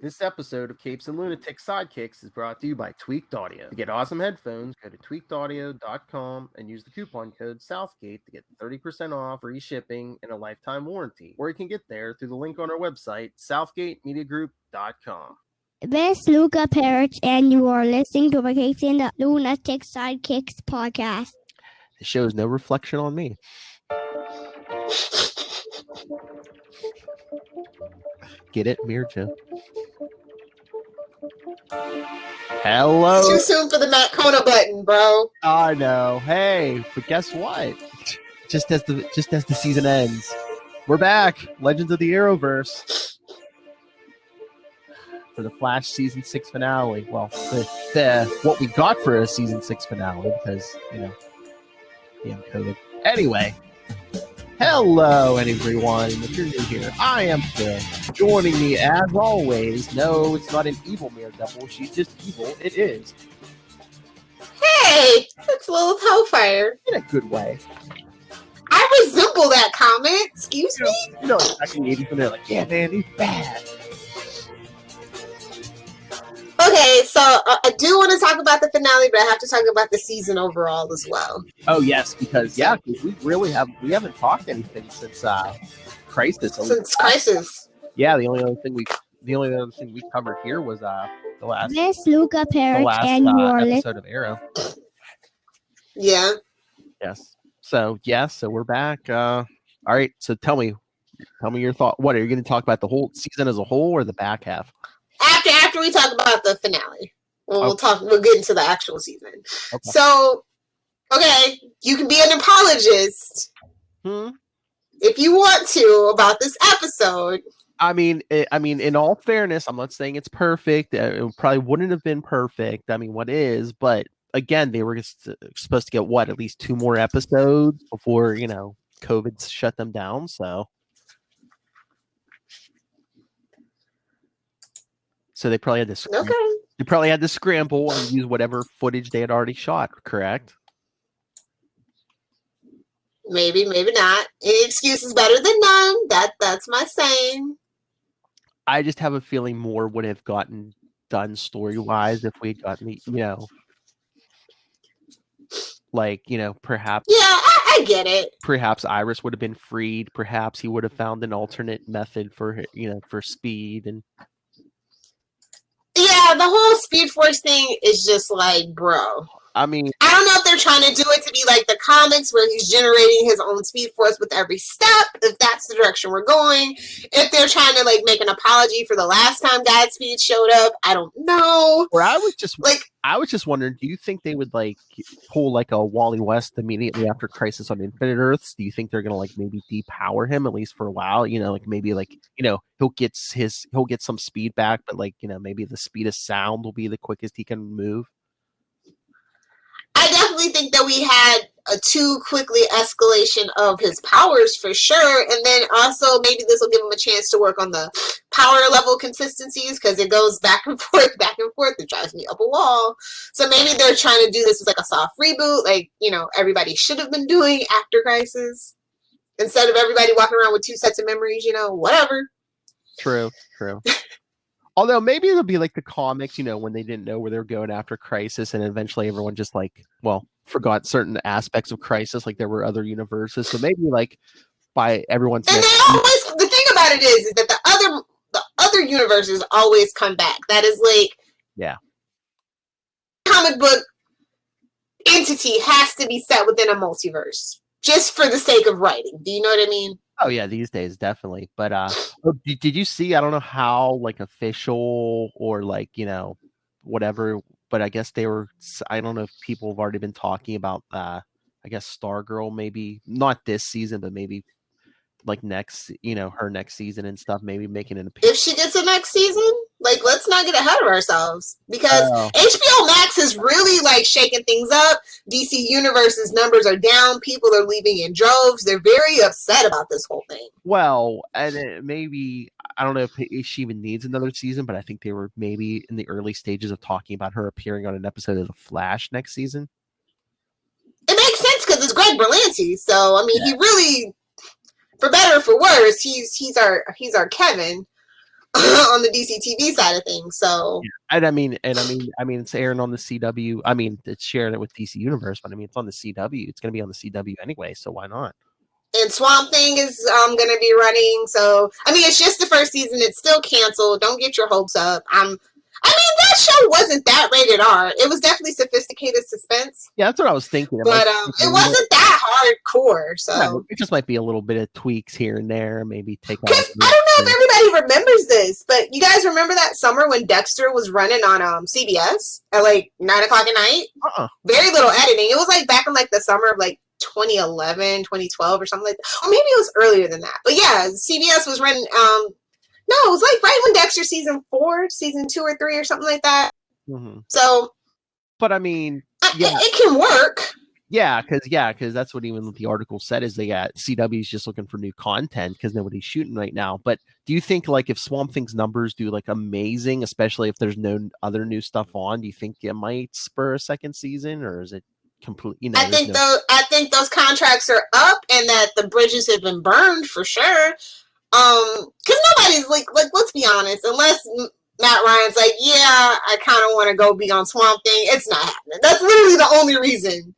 This episode of Capes and Lunatics Sidekicks is brought to you by Tweaked Audio. To get awesome headphones, go to tweakedaudio.com and use the coupon code Southgate to get 30% off, free shipping, and a lifetime warranty. Or you can get there through the link on our website, southgatemediagroup.com. This is Luca Parrish, and you are listening to the Capes and the Lunatics Sidekicks Podcast. The show is no reflection on me. Get it, Mirjo? Hello. Too soon for the Matt Kona button, bro. I know. Hey, but guess what? Just as the season ends, we're back. Legends of the Arrowverse for the Flash season 6 finale. Well, the what we got for a season 6 finale, because damn COVID. Anyway. Hello, everyone. If you're new here, I am Phil. Joining me, as always, no, it's not an evil Daredevil. She's just evil. It is. Hey, it's Lilith Hellfire. In a good way. I resemble that comment. Excuse me? You know, back in the 80s when they're like, yeah, man, he's bad. Okay, so I do want to talk about the finale, but I have to talk about the season overall as well. Oh, yes, because we really haven't talked anything since Crisis. Since Crisis. Yeah, the only other thing we covered here was the last. This is Luca Parrish, and you are episode of Arrow. Yeah. Yes. So we're back. All right. So tell me your thought. What are you going to talk about, the whole season as a whole, or the back half? After we talk about the finale, we'll get into the actual season. Okay. So, okay, you can be an apologist if you want to about this episode. I mean, in all fairness, I'm not saying it's perfect. It probably wouldn't have been perfect. I mean, what is? But again, they were supposed to get at least 2 more episodes before COVID shut them down. So they probably had to. Okay. They probably had to scramble and use whatever footage they had already shot. Correct? Maybe not. Any excuse is better than none. That's my saying. I just have a feeling more would have gotten done story-wise if we had gotten perhaps. Yeah, I get it. Perhaps Iris would have been freed. Perhaps he would have found an alternate method for Speed and. Yeah, the whole Speed Force thing is just like, bro. I mean, I don't know if they're trying to do it to be like the comics where he's generating his own Speed Force with every step, if that's the direction we're going. If they're trying to make an apology for the last time Godspeed showed up, I don't know. Or I was just wondering, do you think they would pull a Wally West immediately after Crisis on Infinite Earths? Do you think they're gonna maybe depower him at least for a while? Maybe he'll get some speed back, but maybe the speed of sound will be the quickest he can move. I definitely think that we had a too quickly escalation of his powers for sure. And then also maybe this will give him a chance to work on the power level consistencies, because it goes back and forth. It drives me up a wall. So maybe they're trying to do this as a soft reboot, everybody should have been doing after Crisis. Instead of everybody walking around with 2 sets of memories, whatever. True. Although maybe it'll be like the comics, when they didn't know where they were going after Crisis, and eventually everyone just forgot certain aspects of Crisis, there were other universes. So maybe by everyone's. And the thing about it is that the other universes always come back. That is comic book entity has to be set within a multiverse just for the sake of writing. Do you know what I mean? Oh yeah, these days definitely. But did you see? I don't know how official or whatever. But I guess they were. I don't know if people have already been talking about. I guess Stargirl, maybe not this season, but maybe next. Her next season and stuff. Maybe making an appearance. If she gets a next season, let's not get ahead of ourselves, because HBO Max is really shaking things up. DC Universe's numbers are down. People are leaving in droves. They're very upset about this whole thing. Well, and maybe I don't know if she even needs another season, but I think they were maybe in the early stages of talking about her appearing on an episode of The Flash next season. It makes sense because it's Greg Berlanti, so he really, for better or for worse, he's our Kevin. on the DC TV side of things. So, and I mean, it's airing on the CW. I mean, it's sharing it with DC Universe, but I mean, it's on the CW. It's going to be on the CW anyway, so why not? And Swamp Thing is going to be running. So, I mean, it's just the first season. It's still canceled. Don't get your hopes up. I mean, that show wasn't that rated R. It was definitely sophisticated suspense. Yeah, that's what I was thinking. But it wasn't that hardcore. So yeah, it just might be a little bit of tweaks here and there. Maybe take out. I don't know if everybody remembers this, but you guys remember that summer when Dexter was running on CBS at like 9 o'clock at night? Very little editing. It was like back in like the summer of like 2011, 2012 or something like that. Or maybe it was earlier than that. But yeah, CBS was running. No, it was like right when Dexter season 4, season 2 or 3 or something like that. Mm-hmm. So, but I mean, it can work. Yeah, because that's what even the article said is they got CW's just looking for new content because nobody's shooting right now. But do you think like if Swamp Thing's numbers do like amazing, especially if there's no other new stuff on, do you think it might spur a second season, or is it complete? You know, I think those contracts are up and that the bridges have been burned for sure. Because nobody's like, let's be honest, unless Matt Ryan's like, yeah, I kind of want to go be on Swamp Thing, it's not happening. That's literally the only reason.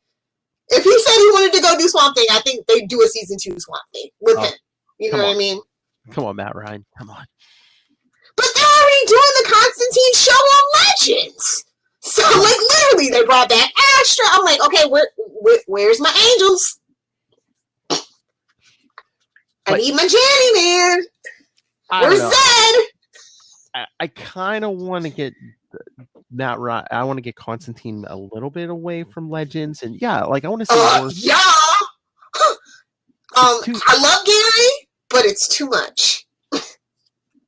If he said he wanted to go do Swamp Thing, I think they'd do a season 2 Swamp Thing with him. You know what I mean? Come on, Matt Ryan. Come on. But they're already doing the Constantine show on Legends. So, like, literally, they brought back Astra. I'm like, okay, where's my angels? I need my Janny, man. Where's Zed? I kind of want to get Matt Ryan. I want to get Constantine a little bit away from Legends, and yeah, like I want to see more. Yeah. I love Gary, but it's too much.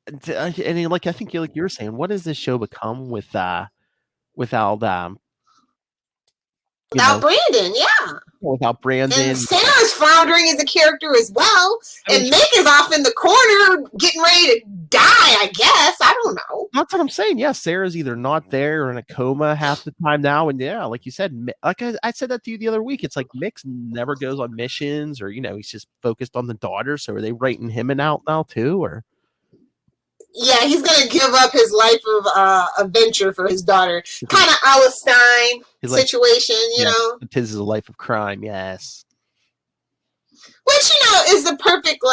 And like I think you were saying, what does this show become without Brandon? Yeah. Without Brandon. And Sarah's floundering as a character as well. And Mick is off in the corner getting ready to die, I guess. I don't know. That's what I'm saying. Yeah, Sarah's either not there or in a coma half the time now. And yeah, like you said, like I said that to you the other week, it's like Mick never goes on missions or, he's just focused on the daughter. So are they writing him out now too? Or yeah, he's going to give up his life of adventure for his daughter. Kind of Alice Stein situation, you know? His is a life of crime, yes. Which, is the perfect,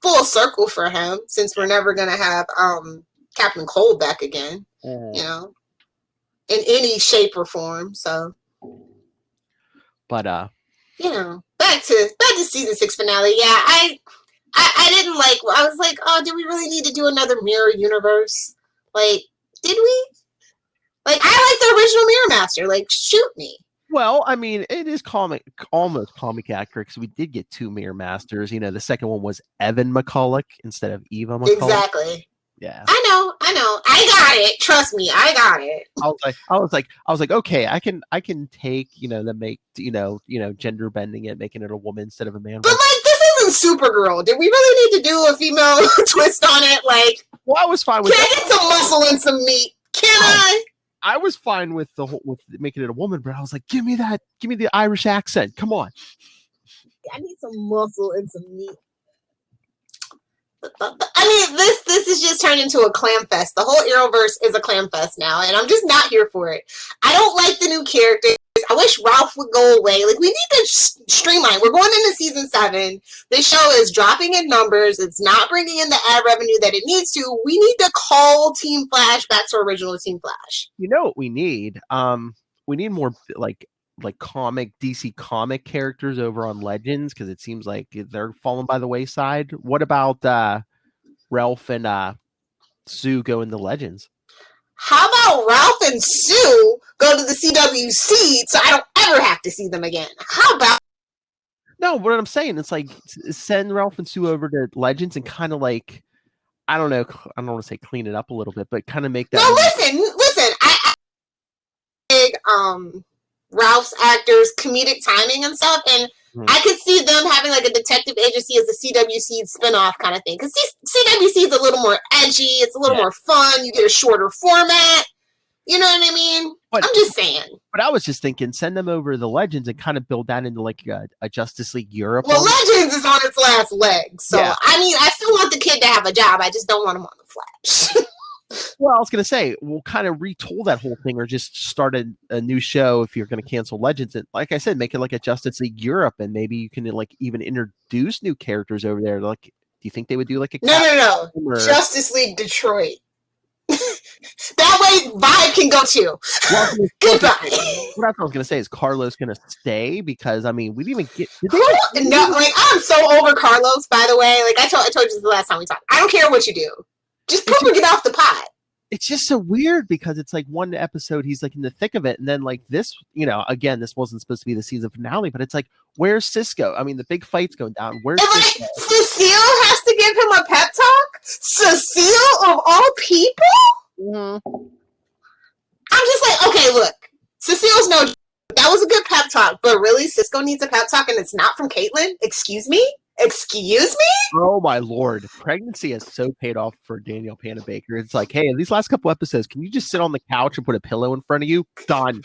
full circle for him, since we're never going to have Captain Cold back again, in any shape or form, so. But, back to season 6 finale. Yeah, I didn't I was like, oh, do we really need to do another mirror universe? Did we? I like the original Mirror Master. Shoot me. Well, I mean, it is almost comic accurate because we did get 2 Mirror Masters. The second one was Evan McCulloch instead of Eva McCulloch. Exactly. Yeah. I know. I got it. Trust me, I got it. I was like, okay, I can take, the make, gender bending it, making it a woman instead of a man. But this isn't Supergirl. Did we really need to do a female twist on it? Well, I was fine with. Can I get some muscle and some meat? Can I? I was fine with with making it a woman, but I was like, give me the Irish accent. Come on. I need some muscle and some meat. I mean, this is just turned into a clam fest. The whole Arrowverse is a clam fest now, and I'm just not here for it. I don't like the new characters. I wish Ralph would go away. We need to streamline. We're going into season 7. This show is dropping in numbers. It's not bringing in the ad revenue that it needs to. We need to call Team Flash back to original Team Flash. You know what we need? We need more DC comic characters over on Legends because it seems like they're falling by the wayside. What about Ralph and Sue go into Legends? How about Ralph and Sue go to the CWC so I don't ever have to see them again? How about? No, what I'm saying, it's send Ralph and Sue over to Legends and kind of I don't know, I don't want to say clean it up a little bit, but kind of make that. No, listen. I big Ralph's actors comedic timing and stuff, and I could see them having a detective agency as a CWC spinoff kind of thing. Because CWC is a little more edgy, it's a little more fun, you get a shorter format. You know what I mean? But I'm just saying. But I was just thinking, send them over the Legends and kind of build that into like a Justice League Europe. Well, Legends is on its last leg, so yeah. I mean, I still want the kid to have a job. I just don't want him on the Flash. Well, I was gonna say we'll kind of retool that whole thing, or just start a new show if you're gonna cancel Legends. And like I said, make it like a Justice League Europe, and maybe you can like even introduce new characters over there. Like, do you think they would do like a no Justice League Detroit? That way, Vibe can go too. Well, Goodbye. What I was gonna say is Carlos gonna stay, because I mean we didn't even get. No, like I'm so over Carlos. By the way, like I told you this the last time we talked. I don't care what you do. Just poop and get off the pot. It's just so weird, because it's like one episode he's like in the thick of it, and then like this, again, this wasn't supposed to be the season finale, but it's like, where's Cisco? I mean, the big fight's going down. Where's Cisco? Cecile has to give him a pep talk? Cecile of all people? Mm-hmm. I'm just like, okay, look, Cecile's no joke. That was a good pep talk, but really, Cisco needs a pep talk, and it's not from Caitlin? Excuse me? Oh my Lord. Pregnancy has so paid off for Danielle Panabaker. It's like, hey, in these last couple episodes, can you just sit on the couch and put a pillow in front of you? Done.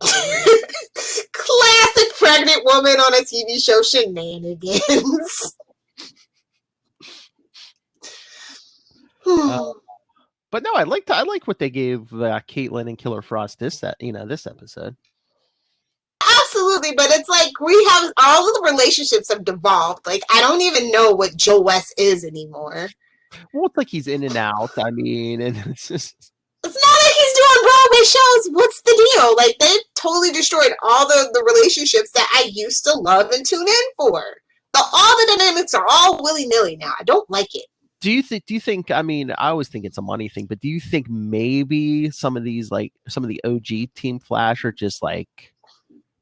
Classic pregnant woman on a TV show shenanigans. But no, I like what they gave Caitlin and Killer Frost this episode. Absolutely, but it's like we have all of the relationships have devolved. Like I don't even know what Joe West is anymore. Well, it's like he's in and out. I mean, and it's just. It's not like he's doing Broadway shows. What's the deal? Like they totally destroyed all the relationships that I used to love and tune in for. All the dynamics are all willy-nilly now. I don't like it. Do you think? I mean, I always think it's a money thing, but do you think maybe some of the OG Team Flash are just like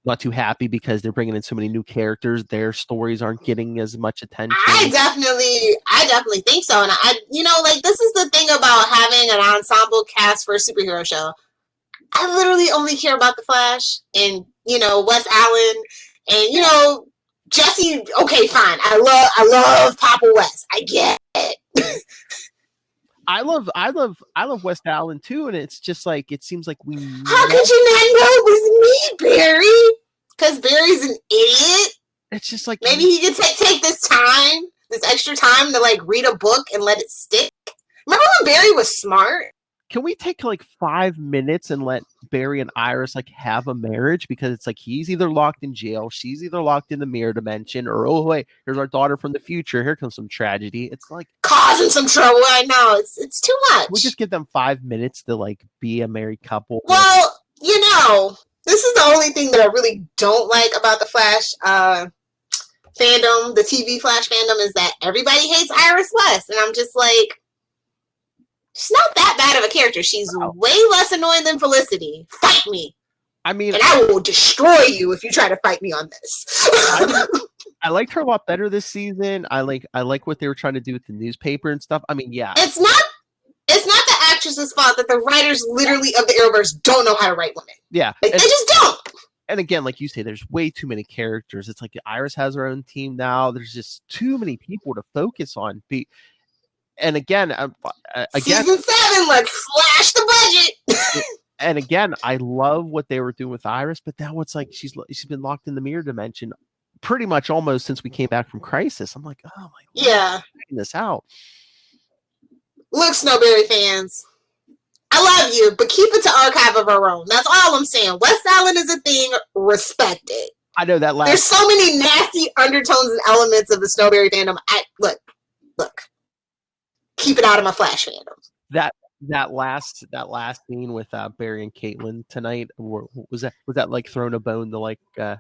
not too happy because they're bringing in so many new characters? Their stories aren't getting as much attention. I definitely think so. And like this is the thing about having an ensemble cast for a superhero show. I literally only care about the Flash and Wes Allen and Jesse. Okay, fine. I love Papa West. I get it. I love West Allen too, and it's just like it seems like we. How could you not know it was me, Barry? Because Barry's an idiot. It's just like maybe he could take this extra time to like read a book and let it stick. Remember when Barry was smart? Can we take like 5 minutes and let Barry and Iris like have a marriage? Because it's like he's either locked in jail, she's either locked in the mirror dimension, or oh wait, here's our daughter from the future. Here comes some tragedy. It's like causing some trouble. I know it's too much. We just give them 5 minutes to like be a married couple. Well, this is the only thing that I really don't like about the Flash fandom, the TV Flash fandom, is that everybody hates Iris West, and I'm just like. She's not that bad of a character. She's way less annoying than Felicity. Fight me. I mean, and I will destroy you if you try to fight me on this. I liked her a lot better this season. I like what they were trying to do with the newspaper and stuff. I mean, yeah. It's not the actress's fault that the writers literally of the Arrowverse don't know how to write women. Yeah. They just don't. And again, like you say, there's way too many characters. It's like Iris has her own team now. There's just too many people to focus on. And again, season 7, let's slash the budget. And again, I love what they were doing with Iris, but now it's like she's been locked in the mirror dimension pretty much almost since we came back from Crisis. I'm like, oh my God, yeah, checking this out. Look, Snowberry fans, I love you, but keep it to Archive of Our Own. That's all I'm saying. West Allen is a thing. Respect it. I know that. There's so many nasty undertones and elements of the Snowberry fandom. Look. Keep it out of my Flash fandom. That last scene with Barry and Caitlin tonight, was that like throwing a bone to like the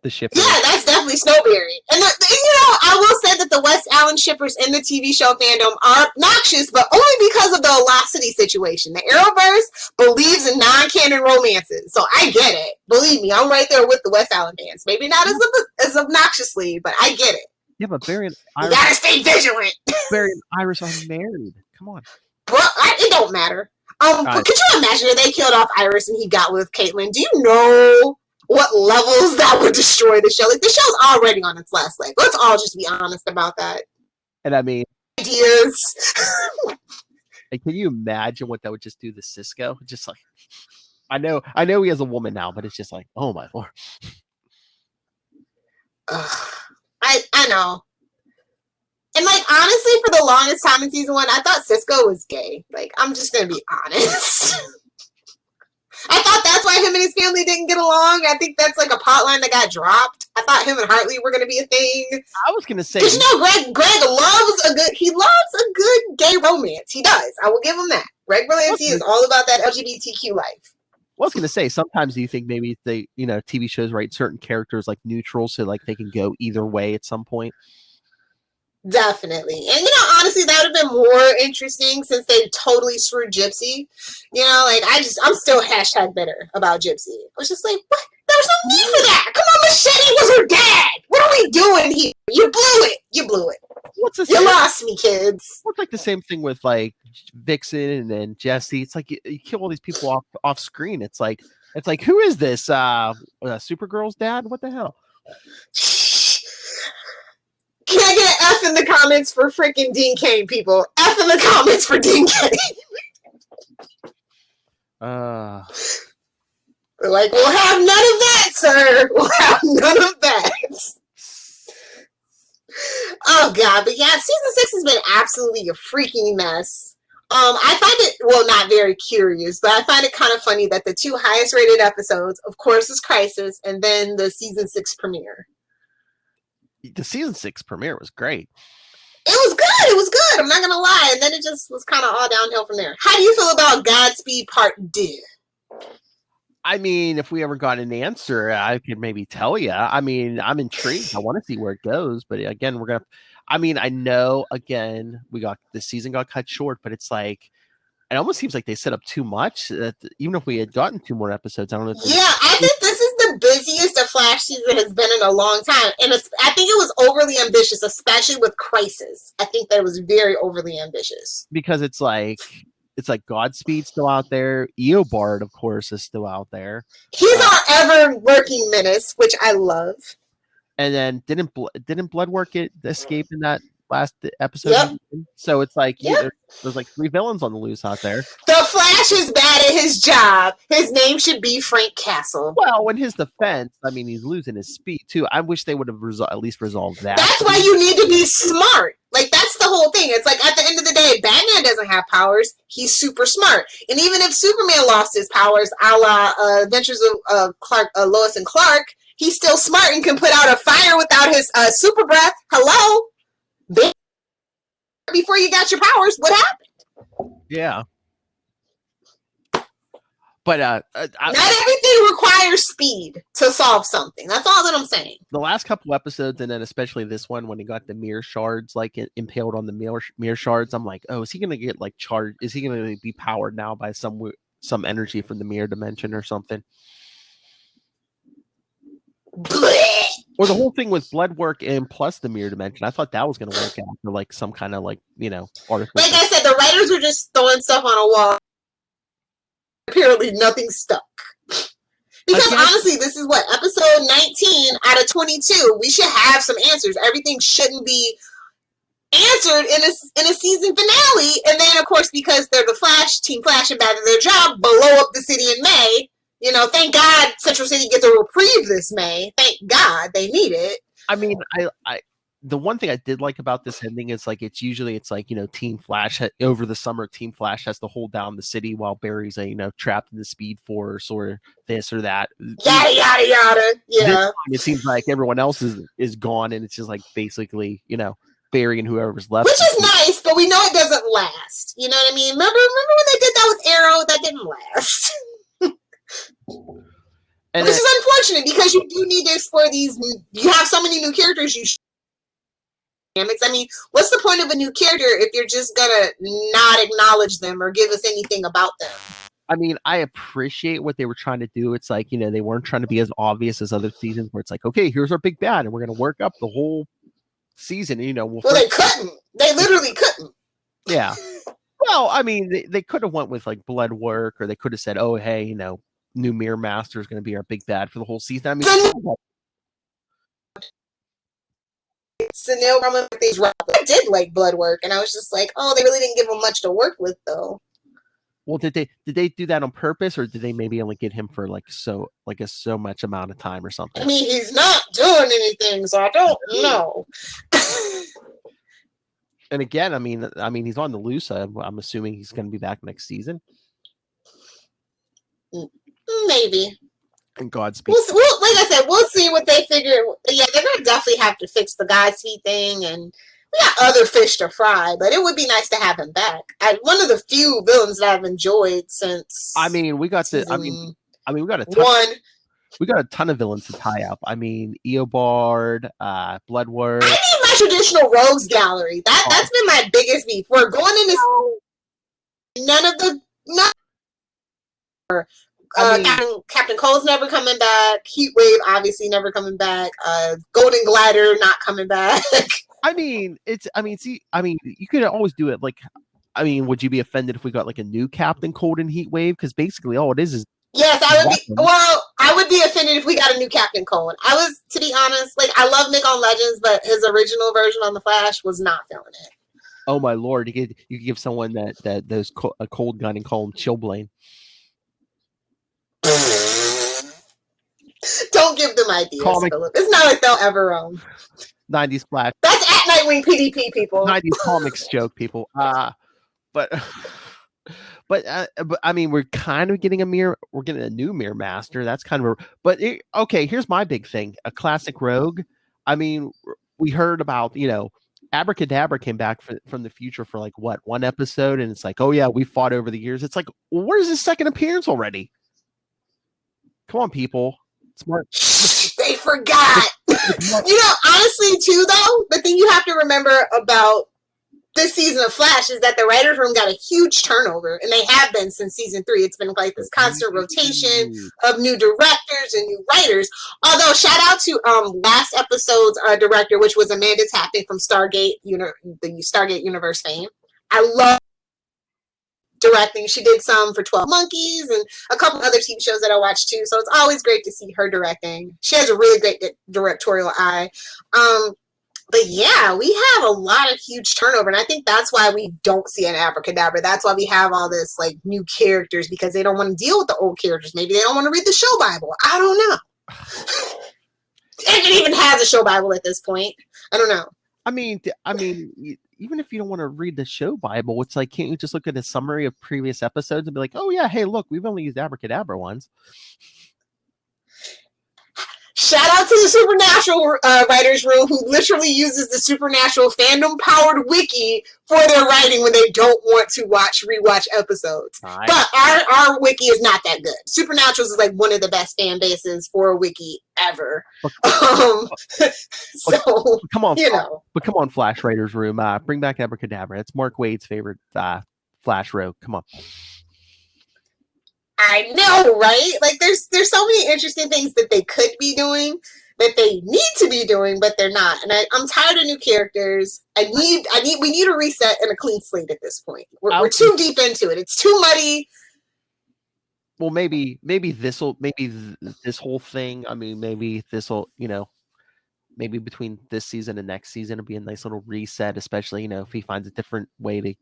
shipper? Yeah, that's definitely Snowberry. And I will say that the West Allen shippers in the TV show fandom are obnoxious, but only because of the Velocity situation. The Arrowverse believes in non-canon romances, so I get it. Believe me, I'm right there with the West Allen fans. Maybe not as obnoxiously, but I get it. Yeah, but Barry and Iris... You gotta stay vigilant! Barry and Iris are married. Come on. Bro, it don't matter. But could you imagine if they killed off Iris and he got with Caitlin? Do you know what levels that would destroy the show? Like, the show's already on its last leg. Let's all just be honest about that. And I mean... Ideas. And can you imagine what that would just do to Cisco? Just like, I know he has a woman now, but it's just like, oh my Lord. I know. And like honestly, for the longest time in season 1, I thought Cisco was gay. Like, I'm just gonna be honest. I thought that's why him and his family didn't get along. I think that's like a plot line that got dropped. I thought him and Hartley were gonna be a thing. I was gonna say, because Greg loves a good gay romance. He does. I will give him that. Greg Berlanti is all about that LGBTQ life. I was gonna say, sometimes do you think maybe they, TV shows write certain characters like neutral, so like they can go either way at some point? Definitely. And honestly, that would have been more interesting since they totally screwed Gypsy. I'm still #bitter about Gypsy. I was just like, what? There was no need for that. Come on, Machete was her dad. What are we doing here? You blew it. You lost me, kids. It's like the same thing with like Vixen and Jesse. It's like you kill all these people off screen. It's like who is this? Supergirl's dad? What the hell? Can I get an F in the comments for freaking Dean Cain, people? F in the comments for Dean Cain. They're like, we'll have none of that, sir. We'll have none of that. Oh, God. But yeah, season 6 has been absolutely a freaking mess. I find it, not very curious, but I find it kind of funny that the 2 highest rated episodes, of course, is Crisis, and then the season 6 premiere. The season 6 premiere was great. It was good. I'm not going to lie. And then it just was kind of all downhill from there. How do you feel about Godspeed Part 2? I mean, if we ever got an answer, I could maybe tell you. I mean, I'm intrigued. I want to see where it goes. But again, I know, again, this season got cut short, but it's like, it almost seems like they set up too much. Even if we had gotten 2 more episodes, I don't know. I think this is the busiest a Flash season has been in a long time. And I think it was overly ambitious, especially with Crisis. I think that it was very overly ambitious. Because it's like Godspeed's still out there. Eobard, of course, is still out there. He's our ever working menace, which I love. And then didn't Bloodwork escape in that last episode? Yep. So it's like there's like 3 villains on the loose out there. The Flash is bad at his job. His name should be Frank Castle. Well, in his defense, I mean, he's losing his speed too. I wish they would have at least resolved that. That's why you need to be smart. Like, that's the whole thing. It's like, at the end of the day, Batman doesn't have powers. He's super smart. And even if Superman lost his powers, a la Adventures of Lois and Clark, he's still smart and can put out a fire without his super breath. Hello? Before you got your powers, what happened? Yeah. But not everything requires speed to solve something. That's all that I'm saying. The last couple episodes, and then especially this one, when he got the mirror shards like impaled on the mirror shards, I'm like, oh, is he gonna get like charged? Is he gonna be powered now by some energy from the mirror dimension or something? Blech. Or the whole thing with Bloodwork and plus the mirror dimension. I thought that was gonna work out for like some kind of artificial. Like I said, the writers were just throwing stuff on a wall. Apparently nothing stuck. Because honestly, this is episode 19 out of 22. We should have some answers. Everything shouldn't be answered in a season finale. And then, of course, because they're the Flash, Team Flash and bad at their job, blow up the city in May. Thank God Central City gets a reprieve this May. Thank God they need it. I mean, I the one thing I did like about this ending is like it's like Team Flash over the summer. Team Flash has to hold down the city while Barry's trapped in the Speed Force or this or that. Yada yada yada. Yeah. It seems like everyone else is gone, and it's just like basically Barry and whoever's left. Which is nice, but we know it doesn't last. You know what I mean? Remember when they did that with Arrow? That didn't last. Which is unfortunate because you do need to explore these. You have so many new characters. I mean, what's the point of a new character if you're just gonna not acknowledge them or give us anything about them? I mean, I appreciate what they were trying to do. It's like, they weren't trying to be as obvious as other seasons where it's like, okay, here's our big bad, and we're gonna work up the whole season. Well, they couldn't. They literally couldn't. Yeah. Well, I mean, they could have went with like Bloodwork, or they could have said, oh, hey, new Mirror Master is going to be our big bad for the whole season. I mean, Sunil Ramapathy's rap. I did like blood work, and I was just like, oh, they really didn't give him much to work with, though. Well, did they do that on purpose, or did they maybe only get him for so much amount of time or something? I mean, he's not doing anything, so I don't know. And again, I mean, he's on the loose. I'm assuming he's going to be back next season. Maybe. And Godspeed. We'll, like I said, we'll see what they figure. Yeah, they're going to definitely have to fix the Godspeed thing, and we got other fish to fry, but it would be nice to have him back. One of the few villains that I've enjoyed since. I mean, we got we got a ton. We got a ton of villains to tie up. I mean, Eobard, Bloodworth. I need my traditional rogues gallery. That's been my biggest beef. We're going into Captain Cole's never coming back. Heatwave obviously never coming back. Golden Glider not coming back. I mean, you could always do it. Like, I mean, would you be offended if we got like a new Captain Cold and Heatwave? Because basically, all it is. Yes, I would be. Well, I would be offended if we got a new Captain Cold. I was, to be honest, like I love Nick on Legends, but his original version on the Flash was not feeling it. Oh my lord! You could give someone a cold gun and call him Chillblaine. Don't give them ideas, Philip. It's not like they'll ever own. 90s Flash. That's at Nightwing PDP, people. 90s comics joke, people. But I mean, we're kind of getting we're getting a new Mirror Master. That's kind of okay. Here's my big thing: a classic rogue. I mean, we heard about Abracadabra came back from the future for like one episode, and it's like, oh yeah, we fought over the years. It's like, where's his second appearance already? Come on, people. Smart. They forgot. Honestly, too, though, the thing you have to remember about this season of Flash is that the writers' room got a huge turnover, and they have been since season 3. It's been like this constant rotation of new directors and new writers. Although, shout out to last episode's director, which was Amanda Tapping from Stargate, the Stargate Universe fame. I love directing. She did some for 12 Monkeys and a couple other TV shows that I watched too. So it's always great to see her directing. She has a really great directorial eye. But yeah, we have a lot of huge turnover, and I think that's why we don't see an Abracadabra. That's why we have all this like new characters, because they don't want to deal with the old characters. Maybe they don't want to read the show Bible. I don't know. It even has a show Bible at this point. I don't know. I mean, even if you don't want to read the show Bible, it's like, can't you just look at a summary of previous episodes and be like, oh yeah, hey, look, we've only used Abracadabra once. Shout out to the Supernatural writers' room, who literally uses the Supernatural fandom-powered wiki for their writing when they don't want to rewatch episodes. Nice. But our wiki is not that good. Supernaturals is like one of the best fan bases for a wiki ever. So come on, but come on, Flash writers' room, bring back Abracadabra. It's Mark Waid's favorite Flash rogue. Come on. I know, right? Like there's so many interesting things that they could be doing, that they need to be doing, but they're not. And I'm tired of new characters. We need a reset and a clean slate at this point. We're too deep into it. It's too muddy. Well, maybe this whole thing. I mean, maybe this will, maybe between this season and next season, it'll be a nice little reset, especially, if he finds a different way to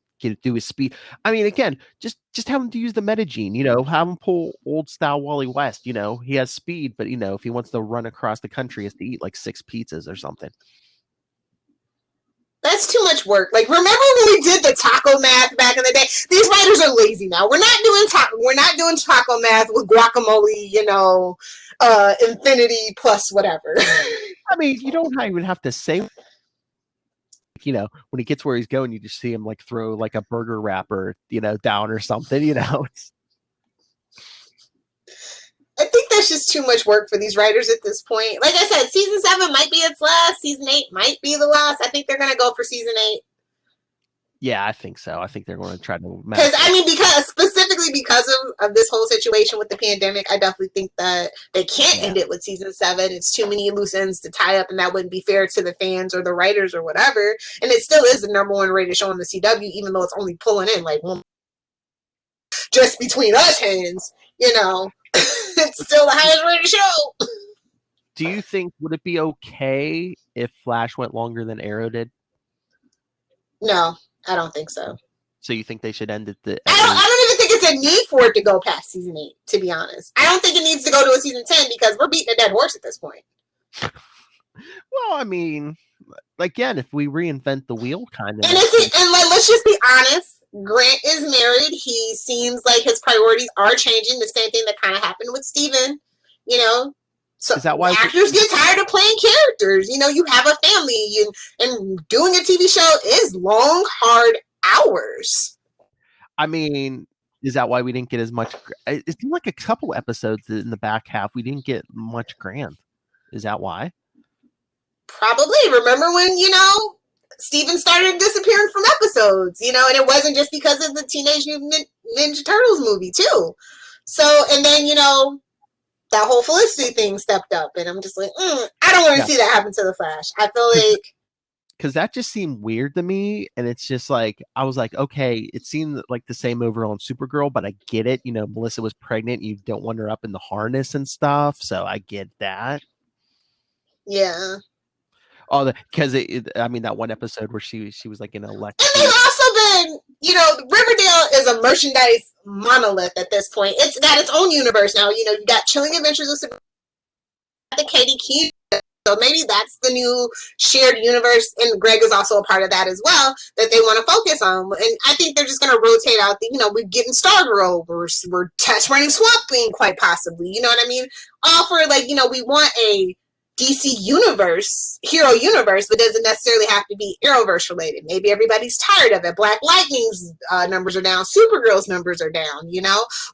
do his speed. I mean, again, just have him to use the metagene, have him pull old style Wally West. He has speed, but if he wants to run across the country, he has to eat like 6 pizzas or something. That's too much work. Like, remember when we did the taco math back in the day? These writers are lazy now. We're not doing taco math with guacamole, infinity plus whatever. I mean, you don't even have to say, when he gets where he's going, you just see him like throw like a burger wrapper, down or something, I think that's just too much work for these writers at this point. Like I said, season 7 might be its last. Season 8 might be the last. I think they're going to go for season 8. Yeah, I think so. I think they're going to try to. Specifically because of this whole situation with the pandemic, I definitely think that they can't end it with season 7. It's too many loose ends to tie up, and that wouldn't be fair to the fans or the writers or whatever. And it still is the #1 rated show on the CW, even though it's only pulling in like one. Just between us hands, it's still the highest rated show. Do you think would it be okay if Flash went longer than Arrow did? No, I don't think so. So you think they should end it? I don't even think it's a need for it to go past season 8. To be honest, I don't think it needs to go to a season 10 because we're beating a dead horse at this point. Well, I mean, again, if we reinvent the wheel, kind of. And let's just be honest. Grant is married. He seems like his priorities are changing. The same thing that kind of happened with Steven, you know. So is that why actors get tired of playing characters? You know, you have a family, and doing a TV show is long, hard hours. I mean, is that why we didn't get as much? It seemed like a couple episodes in the back half we didn't get much Grant. Is that why? Probably. Remember when, Steven started disappearing from episodes, and it wasn't just because of the Teenage Mutant Ninja Turtles movie, too. So, and then, that whole Felicity thing stepped up, and I'm just like, I don't want to see that happen to the Flash. I feel like... Because that just seemed weird to me, and it's just like, I was like, okay, it seemed like the same overall on Supergirl, but I get it. Melissa was pregnant, you don't want her up in the harness and stuff, so I get that. Yeah. Oh, because that one episode where she was like in an electric. And they've also been, Riverdale is a merchandise monolith at this point. It's got its own universe now. You got Chilling Adventures of Sabrina, the Katie Keene. So maybe that's the new shared universe, and Greg is also a part of that as well, that they want to focus on. And I think they're just going to rotate out we're getting Stargirl, we're test running Swamp Thing, quite possibly. You know what I mean? All for we want a DC universe, hero universe, but doesn't necessarily have to be Arrowverse related. Maybe everybody's tired of it. Black Lightning's numbers are down. Supergirl's numbers are down.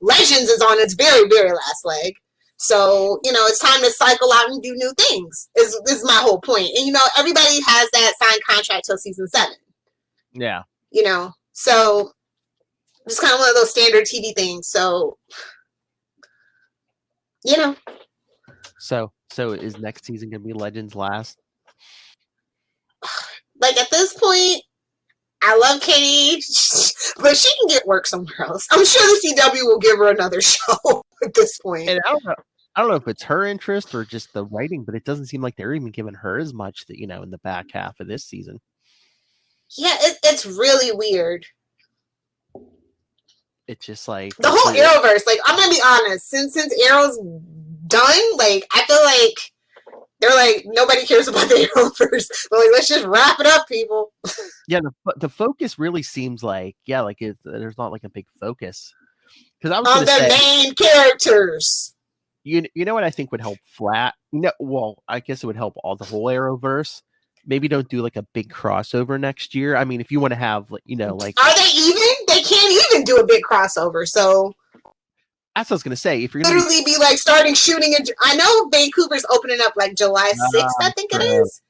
Legends is on its very, very last leg. So, it's time to cycle out and do new things, is my whole point. And, everybody has that signed contract till season 7. Yeah. So just kind of one of those standard TV things. So, So is next season going to be Legends last? Like, at this point, I love Katie, but she can get work somewhere else. I'm sure the CW will give her another show at this point. And I don't know if it's her interest or just the writing, but it doesn't seem like they're even giving her as much that in the back half of this season. Yeah, it's really weird. It's just like the whole Arrowverse. Like, I'm gonna be honest, since Arrow's done, like, I feel like they're like, nobody cares about the Arrowverse. But like, let's just wrap it up, people. Yeah, the focus really seems like there's not like a big focus. Because I was on the main characters. You know what I think would help flat? Well, I guess it would help all the whole Arrowverse. Maybe don't do like a big crossover next year. I mean, if you want to have, like, are they even? They can't even do a big crossover. So that's what I was gonna say. If you're literally be like starting shooting, I know Vancouver's opening up like July 6th. I think it is.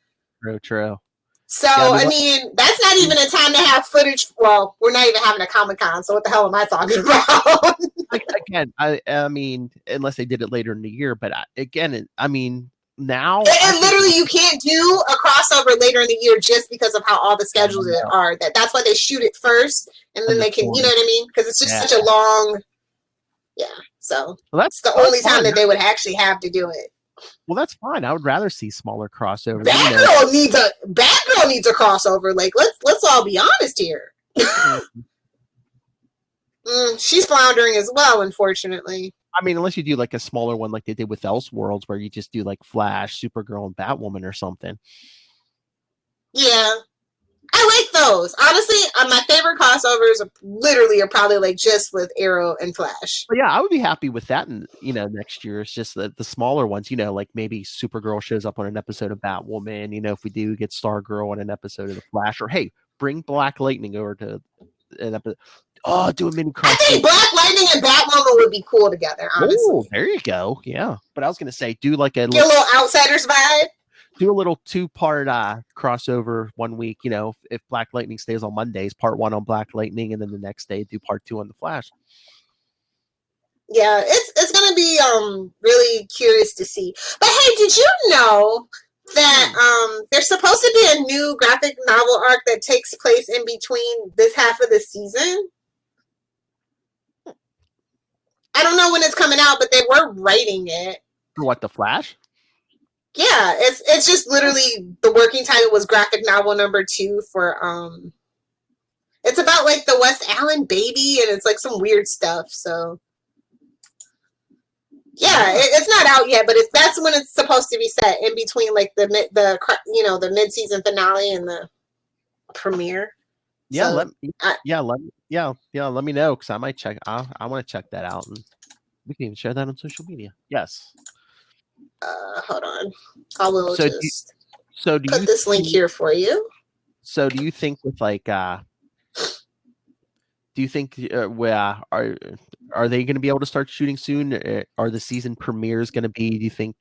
True. So I mean, that's not even a time to have footage. Well, we're not even having a Comic-Con. So what the hell am I talking about? Again, I mean, unless they did it later in the year. But now, and literally, you can't do a crossover later in the year just because of how all the schedules are. That's why they shoot it first, and then they can, you know what I mean? Because it's just such a long, So that's the only time that they would actually have to do it. Well, that's fine. I would rather see smaller crossovers. Batgirl needs a crossover. Like, let's all be honest here. She's floundering as well, unfortunately. I mean, unless you do like a smaller one like they did with Elseworlds, where you just do like Flash, Supergirl, and Batwoman or something. Yeah. I like those. Honestly, my favorite crossovers are probably like just with Arrow and Flash. But yeah, I would be happy with that. And next year it's just the smaller ones. Like maybe Supergirl shows up on an episode of Batwoman. If we do get Stargirl on an episode of the Flash, or hey, bring Black Lightning over to an episode. Oh, do a mini crossover. I think Black Lightning and Batwoman would be cool together. Honestly, oh, there you go. Yeah, but I was gonna say, do like get a little Outsiders vibe. Do a little 2-part crossover one week. If Black Lightning stays on Mondays, part 1 on Black Lightning, and then the next day do part 2 on the Flash. Yeah, it's gonna be really curious to see. But hey, did you know that there's supposed to be a new graphic novel arc that takes place in between this half of the season? I don't know when it's coming out, but they were writing it. For what, the Flash? Yeah, it's just literally the working title was graphic novel number 2 for it's about like the West Allen baby, and it's like some weird stuff. So yeah, it's not out yet, but that's when it's supposed to be set, in between like the mid-season finale and the premiere. Yeah, So, let me know, because I might check. I want to check that out, and we can even share that on social media. Yes. Hold on, I will So put this link here for you. So do you think with like do you think are they going to be able to start shooting soon? Are the season premieres going to be, do you think,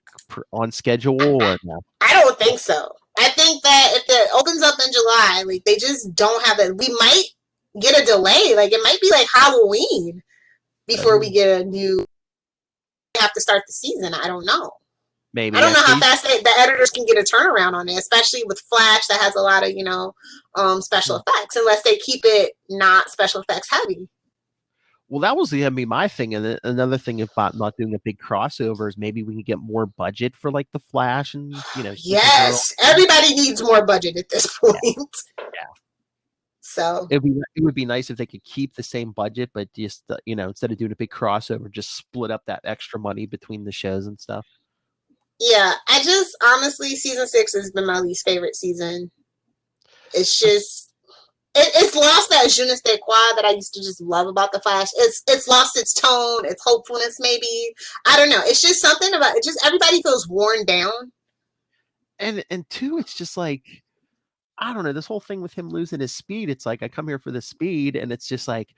on schedule or no? I don't think so. I think that if it opens up in July, like they just don't have it. We might get a delay. Like it might be like Halloween before we get a new. We have to start the season. I don't know. Maybe I don't know how fast the editors can get a turnaround on it, especially with Flash that has a lot of special effects. Unless they keep it not special effects heavy. Well, that was my thing, and another thing about not doing a big crossover is maybe we can get more budget for like the Flash and Yes, everybody needs more budget at this point. Yeah. So it would be nice if they could keep the same budget, but just instead of doing a big crossover, just split up that extra money between the shows and stuff. Yeah, I just honestly, season 6 has been my least favorite season. It's just it's lost that je ne sais quoi that I used to just love about the Flash. It's lost its tone, its hopefulness. Maybe I don't know. It's just something about it. Just everybody feels worn down. And two, it's just like, I don't know, this whole thing with him losing his speed. It's like, I come here for the speed, and it's just like,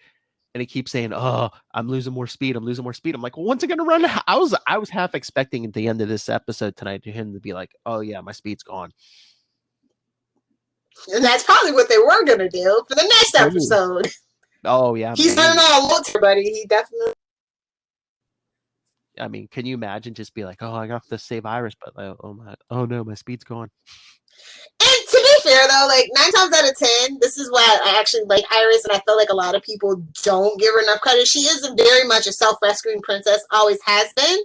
and he keeps saying, "Oh, I'm losing more speed. I'm losing more speed." I'm like, well, when's it gonna run? I was half expecting at the end of this episode tonight to him to be like, "Oh yeah, my speed's gone." And that's probably what they were gonna do for the next episode. Oh yeah, he's running all looks, buddy. He definitely. I mean, can you imagine just be like, "Oh, I got to save Iris, but oh no, my speed's gone." And to be fair, though, like 9 times out of 10, this is why I actually like Iris, and I feel like a lot of people don't give her enough credit. She is very much a self-rescuing princess, always has been.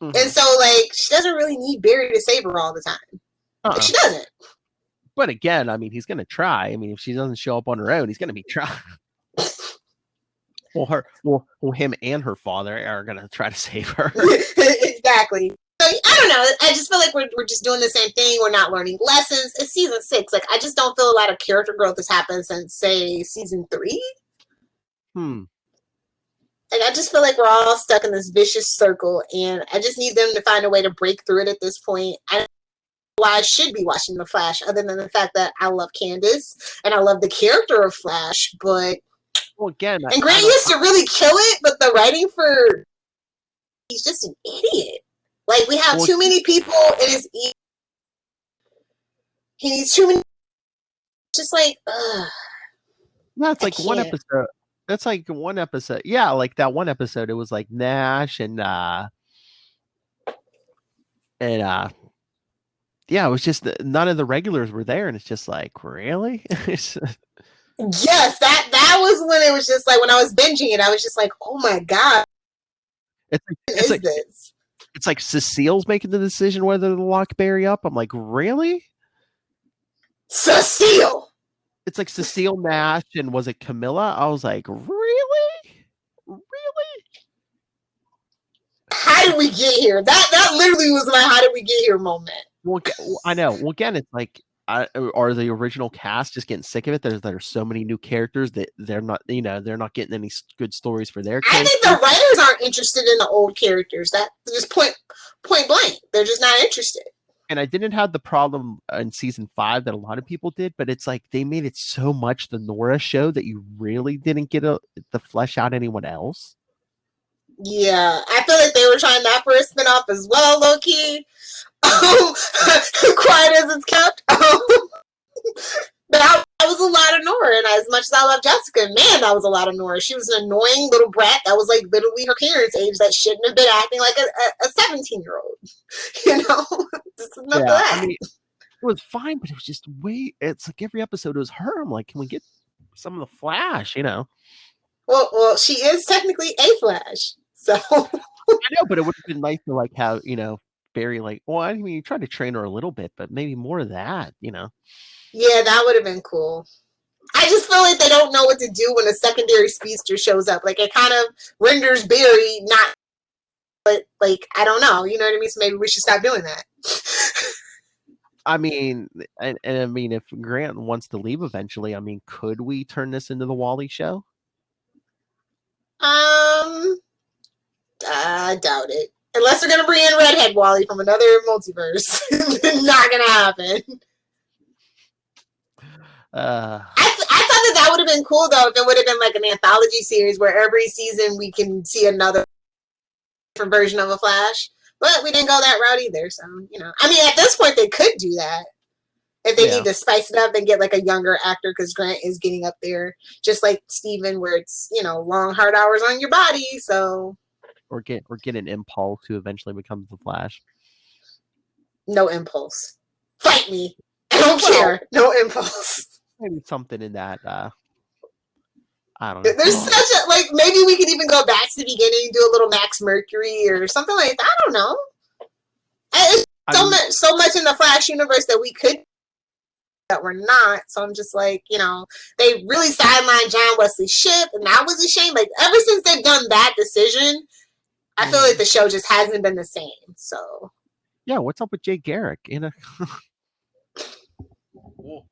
Mm-hmm. And so, like, she doesn't really need Barry to save her all the time. Like, she doesn't. But again, I mean, he's going to try. I mean, if she doesn't show up on her own, he's going to be trying. Him and her father are going to try to save her. Exactly. I don't know. I just feel like we're just doing the same thing. We're not learning lessons. It's season 6. Like, I just don't feel a lot of character growth has happened since, say, season 3. Like, I just feel like we're all stuck in this vicious circle, and I just need them to find a way to break through it at this point. I don't know why I should be watching The Flash, other than the fact that I love Candace and I love the character of Flash, but again, and Grant used to really kill it, but the writing for he's just an idiot. Like, we have too many people. It is he needs too many. Just like, no, it's like one episode. That's like one episode. Yeah, like that one episode. It was like Nash and yeah, it was just none of the regulars were there, and it's just like, really? Yes, that was when it was just like, when I was binging it, I was just like, oh my god, it's like Cecile's making the decision whether to lock Barry up. I'm like, really? Cecile. It's like Cecile, Nash, and was it Camilla? I was like, really? How did we get here? That literally was my "how did we get here" moment. Well, I know. Well, again, it's like, are the original cast just getting sick of it? There's so many new characters that they're not getting any good stories for their characters. I think the writers aren't interested in the old characters. That just point blank. They're just not interested. And I didn't have the problem in season 5 that a lot of people did, but it's like they made it so much the Nora show that you really didn't get to flesh out anyone else. Yeah, I feel like they were trying that for a spinoff as well, low key. Quiet as it's kept. That was a lot of Nora, and as much as I love Jessica, man, that was a lot of Nora. She was an annoying little brat that was like literally her parents' age that shouldn't have been acting like a 17-year-old. This is enough of that. I mean, it was fine, but it was just it's like every episode was her. I'm like, can we get some of the Flash, Well, she is technically a Flash, so. I know, but it would have been nice to like have, Barry, like, well, I mean, you tried to train her a little bit, but maybe more of that, you know? Yeah, that would have been cool. I just feel like they don't know what to do when a secondary speedster shows up. Like, it kind of renders Barry not, but, like, I don't know. You know what I mean? So maybe we should stop doing that. I mean, and I mean, if Grant wants to leave eventually, I mean, could we turn this into the Wally show? I doubt it. Unless they're going to bring in Redhead Wally from another multiverse. Not going to happen. I thought that would have been cool, though, if it would have been like an anthology series where every season we can see another different version of a Flash. But we didn't go that route either, so, you know. I mean, at this point, they could do that. If they need to spice it up and get like a younger actor, because Grant is getting up there, just like Steven, where it's, you know, long, hard hours on your body, so... Or get an Impulse who eventually becomes the Flash. No Impulse. Fight me. I don't care. No Impulse. Maybe something in that. I don't know. There's such a, like, maybe we could even go back to the beginning, do a little Max Mercury or something like that. I don't know. There's so much in the Flash universe that we could, that we're not. So I'm just like, you know, they really sidelined John Wesley Shipp, and that was a shame. Like, ever since they've done that decision, I feel like the show just hasn't been the same. So yeah, what's up with Jay Garrick? You know, it's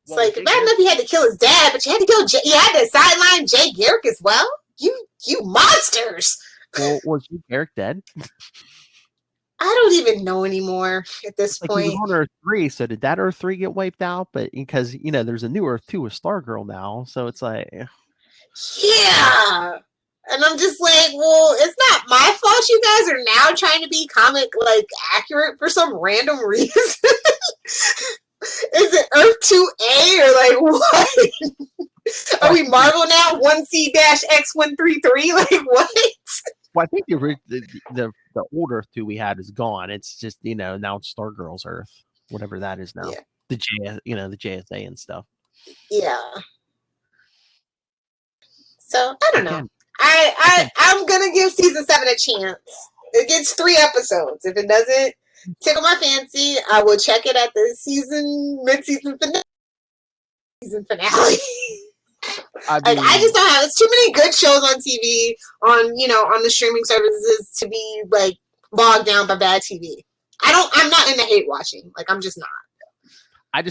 like, bad enough he had to kill his dad, but you had to kill you had to sideline Jay Garrick as well. You monsters. Well, was Jay Garrick dead? I don't even know anymore at this point. He was on Earth 3, so did that Earth 3 get wiped out? But because, you know, there's a new Earth 2 with Stargirl now, so it's like... Yeah! And I'm just like, well, it's not my fault you guys are now trying to be comic, like, accurate for some random reason. Is it Earth 2A or, like, what? Are we Marvel now? 1C-X133? Like, what? Well, I think the old Earth 2 we had is gone. It's just, you know, now it's Stargirl's Earth, whatever that is now. Yeah. The JSA and stuff. Yeah. So I don't know. I'm gonna give season 7 a chance. It gets 3 episodes. If it doesn't tickle my fancy, I will check it at the mid-season finale. I just don't have. It's too many good shows on TV, on the streaming services to be like bogged down by bad TV. I'm not into hate watching. Like, I'm just not. I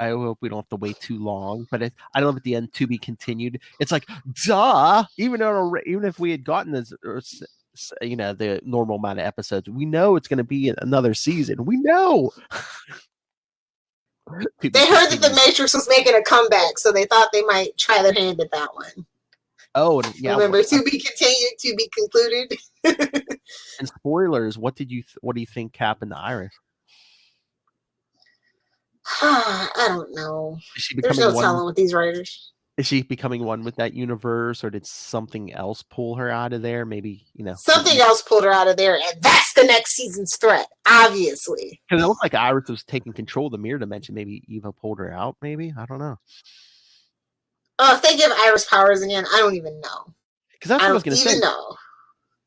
hope we don't have to wait too long. But I love at the end, to be continued. It's like, duh. Even if we had gotten this, the normal amount of episodes, we know it's going to be another season. We know. They heard that The Matrix was making a comeback, so they thought they might try their hand at that one. Oh, yeah. Remember, to be continued, to be concluded. And spoilers, what do you think happened to Iris? I don't know. There's no telling with these writers. Is she becoming one with that universe, or did something else pull her out of there? Maybe, something else pulled her out of there, and that's the next season's threat, obviously. Because it looked like Iris was taking control of the mirror dimension. Maybe Eva pulled her out. Maybe, I don't know. Oh, if they give Iris powers again, I don't even know. Because that's what I was going to say. Know.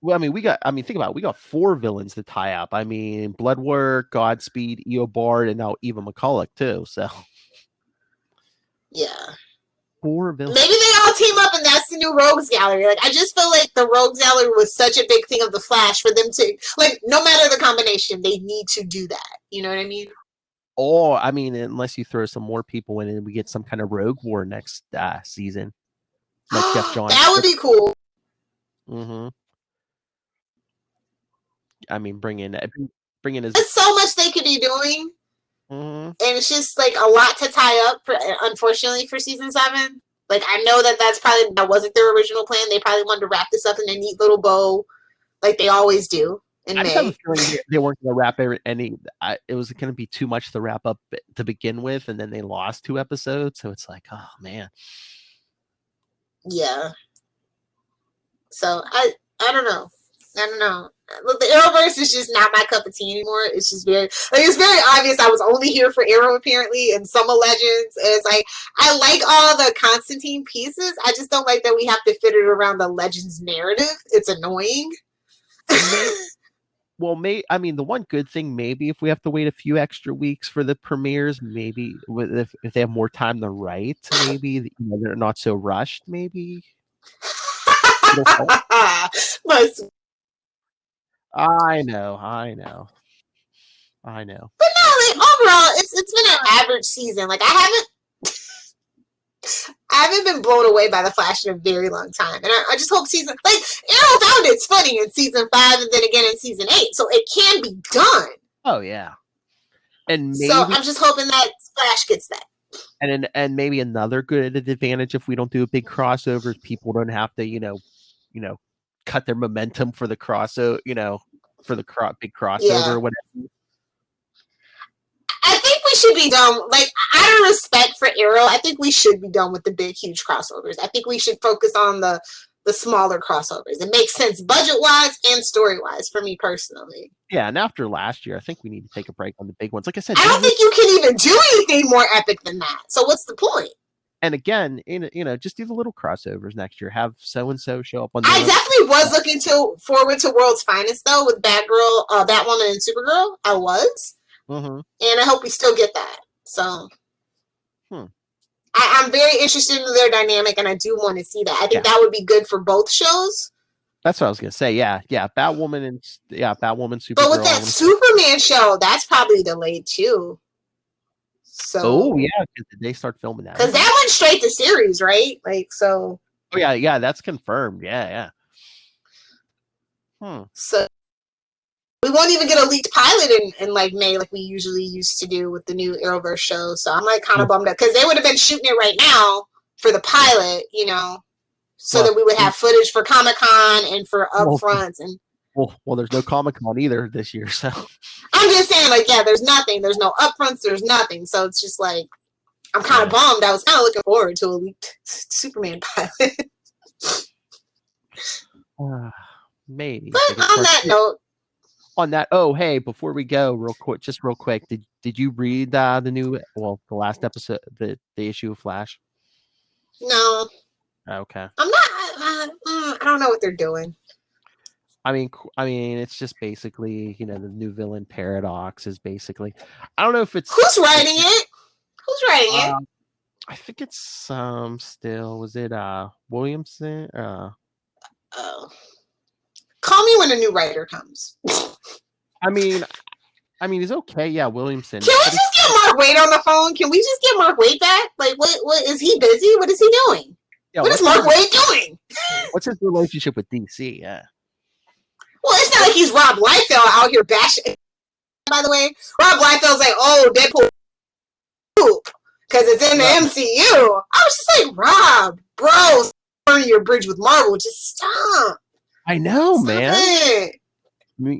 Well, think about it. We got 4 villains to tie up. I mean, Bloodwork, Godspeed, Eobard, and now Eva McCulloch too. So, yeah. 4 villains. Maybe they all team up, and that's the new Rogues Gallery. Like, I just feel like the Rogues Gallery was such a big thing of the Flash for them to, like, no matter the combination, they need to do that. You know what I mean? Or, I mean, unless you throw some more people in and we get some kind of Rogue War next season, like Jeff Johns. That would be cool. Mm-hmm. I mean, bring in There's so much they could be doing. Mm-hmm. And it's just like a lot to tie up, unfortunately, for season 7. Like, I know that wasn't their original plan. They probably wanted to wrap this up in a neat little bow, like they always do in May. I have a feeling they weren't going to wrap any. It was going to be too much to wrap up to begin with, and then they lost 2 episodes. So it's like, oh man. Yeah. So I don't know. Look, the Arrowverse is just not my cup of tea anymore. It's just it's very obvious I was only here for Arrow apparently and some of Legends. And it's like, I like all the Constantine pieces. I just don't like that we have to fit it around the Legends narrative. It's annoying. Well, I mean, the one good thing, maybe if we have to wait a few extra weeks for the premieres, maybe if they have more time to write, maybe they're not so rushed. Maybe. I know. But no, like overall, it's been an average season. Like I haven't been blown away by the Flash in a very long time, and I just hope season Arrow found its footing in season 5, and then again in season 8, so it can be done. Oh yeah, and maybe, so I'm just hoping that Flash gets that. And maybe another good advantage if we don't do a big crossover, people don't have to cut their momentum for the crossover, for the big crossover or whatever. I think we should be done. Like, out of respect for Arrow, I think we should be done with the big, huge crossovers. I think we should focus on the smaller crossovers. It makes sense budget-wise and story-wise for me personally. Yeah, and after last year, I think we need to take a break on the big ones. Like I said, I don't think you can even do anything more epic than that. So what's the point? And again, just do the little crossovers next year. Have so-and-so show up on I definitely was looking forward to World's Finest, though, with Batgirl, Batwoman, and Supergirl. I was. Mm-hmm. And I hope we still get that. So I'm very interested in their dynamic, and I do want to see that. I think that would be good for both shows. That's what I was gonna say. Yeah, Batwoman, Supergirl. But with that Superman show, that's probably delayed too. So because they start filming that? Because that went straight to series, right? Like so. Oh yeah, that's confirmed. Yeah. So. We won't even get a leaked pilot in like May, like we usually used to do with the new Arrowverse show. So I'm like kind of bummed out because they would have been shooting it right now for the pilot, so that we would have footage for Comic-Con and for upfronts and. Well, there's no Comic-Con either this year, so. I'm just saying, there's nothing. There's no upfronts. There's nothing. So it's just like I'm kind of bummed. I was kind of looking forward to a leaked Superman pilot. Maybe. But on that note. Hey, before we go, real quick, did you read the last episode, the issue of Flash? No. Okay. I'm not. I don't know what they're doing. I mean, it's just basically, the new villain Paradox is basically. I don't know if it's. Who's writing it? I think it's still. Was it Williamson? Oh. Call me when a new writer comes. I mean, it's okay. Yeah, Williamson. Can we just get Mark Waid on the phone? Can we just get Mark Waid back? Like, what is he busy? What is he doing? Yeah, what is Mark Waid doing? What's his relationship with DC? Yeah. Well, it's not like he's Rob Liefeld out here bashing. By the way, Rob Liefeld's like, oh, Deadpool poop because it's in the MCU. I was just like, Rob, bro, burn your bridge with Marvel. Just stop. I know, Stop man. it.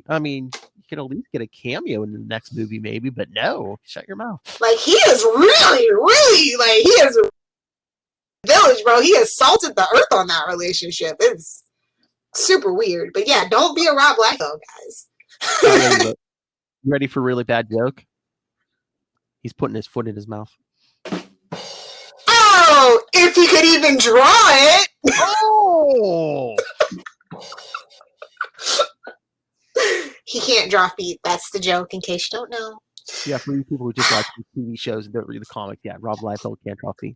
I mean, you can at least get a cameo in the next movie, maybe, but no, shut your mouth. Like, he is really, really, he is a village, bro. He assaulted the earth on that relationship. It's super weird. But yeah, don't be a Rob Liefeld, guys. You ready for a really bad joke? He's putting his foot in his mouth. Oh, if he could even draw it. Oh! He can't draw feet. That's the joke, in case you don't know. Yeah, for you people who just watch TV shows and don't read the comics, yeah, Rob Liefeld can't draw feet.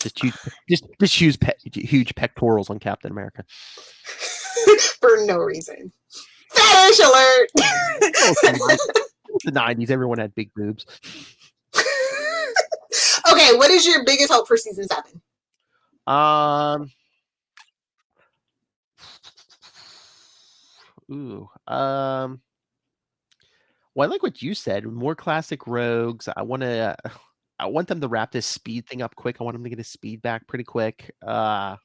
Just huge pectorals on Captain America. For no reason. Fetish alert! The 90s, everyone had big boobs. Okay, what is your biggest hope for season 7? Well, I like what you said. More classic rogues. I want them to wrap this speed thing up quick. I want them to get his speed back pretty quick. I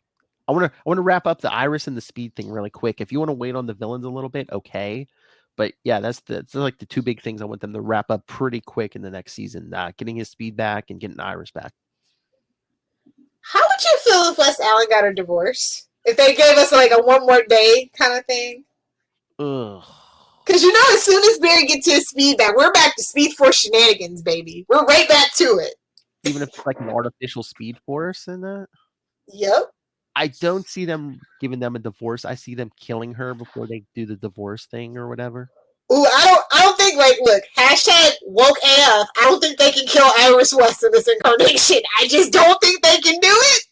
want to wrap up the Iris and the speed thing really quick. If you want to wait on the villains a little bit, okay. But yeah, that's like the two big things I want them to wrap up pretty quick in the next season. Getting his speed back and getting Iris back. How would you feel if Wes Allen got a divorce? If they gave us like a one more day kind of thing? Ugh. Because as soon as Barry gets his speed back, we're back to Speed Force shenanigans, baby. We're right back to it. Even if it's like an artificial Speed Force in that? Yep. I don't see them giving them a divorce. I see them killing her before they do the divorce thing or whatever. Ooh, I don't think, like, look, hashtag woke AF. I don't think they can kill Iris West in this incarnation. I just don't think they can do it.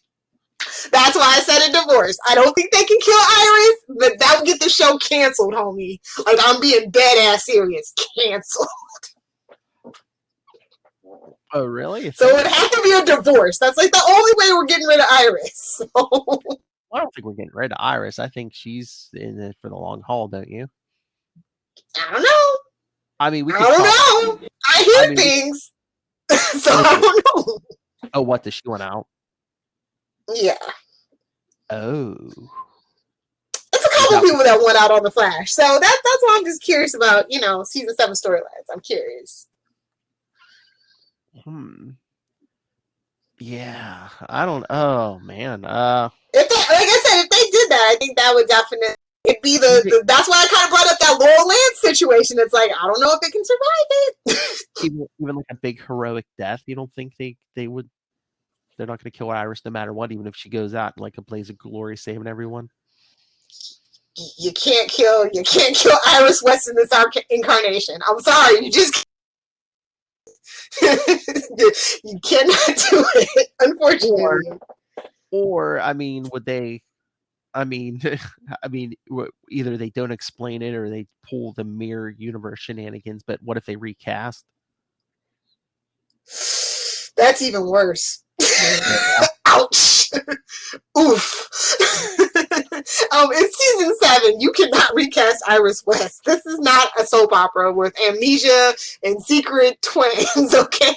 That's why I said a divorce. I don't think they can kill Iris, but that would get the show canceled, homie. Like, I'm being dead ass serious. Canceled. Oh, really? So it would have to be a divorce. That's like the only way we're getting rid of Iris. So. I don't think we're getting rid of Iris. I think she's in it for the long haul, don't you? I don't know. I mean, I don't know. I hear things. So I don't know. Oh, what? Does she went out? Yeah. Oh. There's a couple people that went out on The Flash. So that's why I'm just curious about, season 7 storylines. I'm curious. Yeah. I don't. Oh, man. Like I said, if they did that, I think that would definitely be the that's why I kind of brought up that Laurel Lance situation. It's like, I don't know if they can survive it. even like a big heroic death, you don't think they would? They're not going to kill Iris no matter what, even if she goes out in like a blaze of glory saving everyone. You can't kill Iris West in this incarnation. I'm sorry, you just you cannot do it, unfortunately. Or I mean, would they? I mean, either they don't explain it or they pull the mirror universe shenanigans. But what if they recast? That's even worse. Ouch. Oof. In season 7, you cannot recast Iris West. This is not a soap opera with amnesia and secret twins, okay?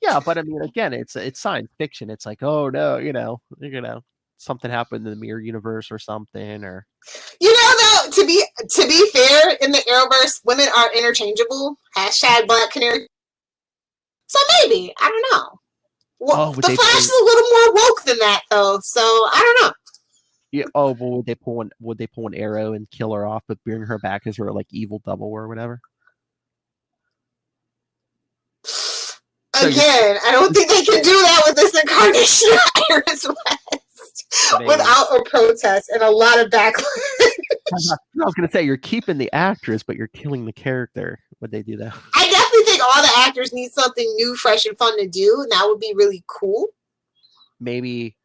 Yeah, but I mean, again, it's science fiction. It's like, oh no, something happened in the mirror universe or something, or though, to be fair, in the Arrowverse, women are interchangeable. Hashtag Black Canary. So maybe, I don't know. Well, the Flash is a little more woke than that, though. So I don't know. Yeah. Oh, well, would they pull an arrow and kill her off, but bring her back as her like evil double or whatever? Again, I don't think they can do that with this incarnation of Iris West without a protest and a lot of backlash. I was going to say, you're keeping the actress, but you're killing the character. Would they do that? I definitely think all the actors need something new, fresh, and fun to do, and that would be really cool. Maybe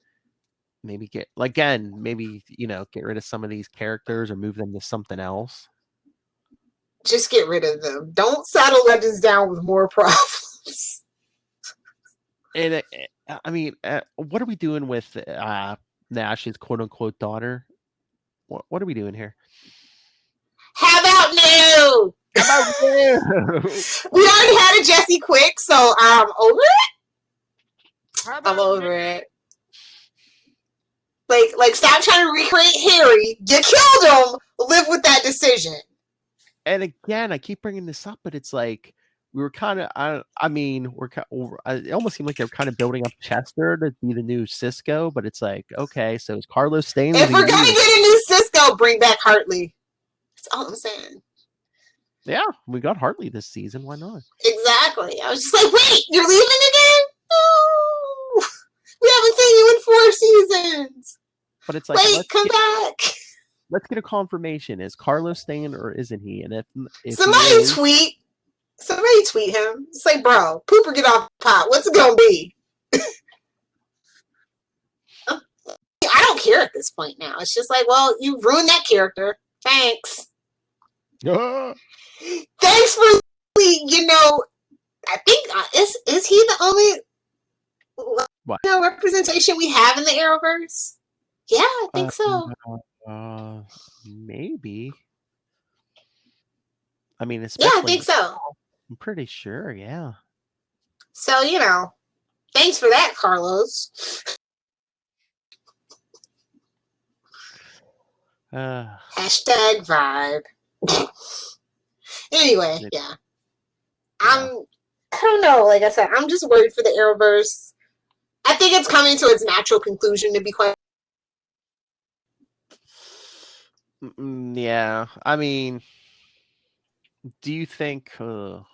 get get rid of some of these characters or move them to something else. Just get rid of them. Don't saddle Legends down with more problems. And what are we doing with Nash's quote unquote daughter? What are we doing here? How about new? We already had a Jesse Quick, so I'm over it. I'm over it. Like, stop trying to recreate Harry. You killed him. Live with that decision. And again, I keep bringing this up, but it's like we were kind of. It almost seemed like they were kind of building up Chester to be the new Cisco, but it's like, okay, so is Carlos staying? If we're gonna get a new Cisco, bring back Hartley. That's all I'm saying. Yeah, we got Hartley this season. Why not? Exactly. I was just like, wait, you're leaving again? No, we haven't seen you in 4 seasons. But it's like, wait, come back. Let's get a confirmation. Is Carlos staying or isn't he? And if somebody tweet him. Say, bro, poop or get off the pot. What's it gonna be? I don't care at this point now. It's just like, well, you ruined that character. Thanks. Thanks for, I think, is he the only representation we have in the Arrowverse? Yeah, I think so. Maybe. I mean, yeah, I think so. I'm pretty sure, yeah. So, thanks for that, Carlos. Hashtag vibe. Anyway, yeah. I don't know. Like I said, I'm just worried for the Arrowverse. I think it's coming to its natural conclusion, to be quite. Yeah, I mean, do you think would